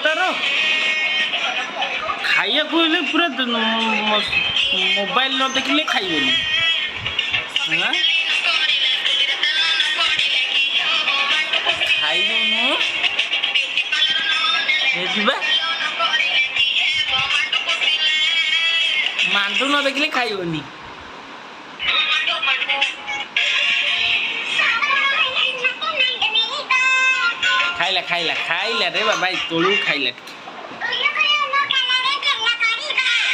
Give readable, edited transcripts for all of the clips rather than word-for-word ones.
ତାର ଖାଇବାକୁ ହେଲେ ପୁରା ମୋବାଇଲ ନ ଦେଖିଲେ ଖାଇବେନି। ଖାଇଦଉନୁ ଯିବା ମାଣ୍ଡୁ ନ ଦେଖିଲେ ଖାଇବନି। ଖାଇଲା ଖାଇଲା ଖାଇଲା ରେ ବାବା ତଳୁ ଖାଇଲା।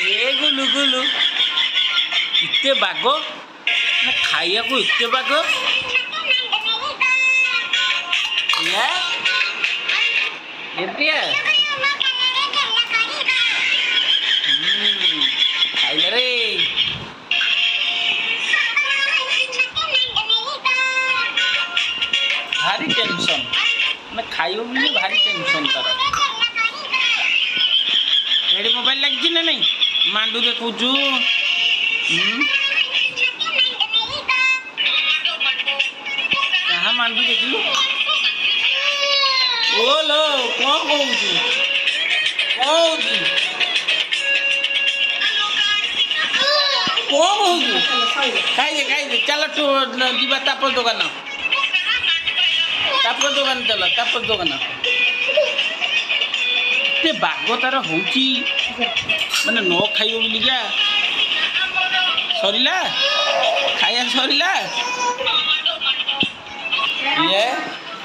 ଏ ଗୁଲୁ ଗୁଲୁ ଏତେ ବାଗ ଖାଇବାକୁ ଏତେ ବାଗ ଖାଇଲା ରେ ଭାରି ଟେନସନ୍ ମାନେ ଖାଇବ ବୋଲି ଭାରି ଟେନସନ୍ ତାର। ଏଠି ମୋବାଇଲ ଲାଗିଛି ନା ନାଇଁ ମାଣ୍ଡୁ ଦେଖୁଛୁ। କାହା ମାଣ୍ଡୁ ଦେଖିଲୁ ଓଲୋ କ'ଣ କହୁଛୁ କହୁଛୁ କ'ଣ କହୁଛୁ ଖାଇଦେ ଖାଇଦେ ଚାଲ ଯିବା ତାପସ ଦୋକାନ ଚାଲ ତାପସ ଦୋକାନ। ଏତେ ବାଗ ତାର ହଉଛି ମାନେ ନ ଖାଇବ ବୋଲିକା ସରିଲା ଖାଇବା ସରିଲା।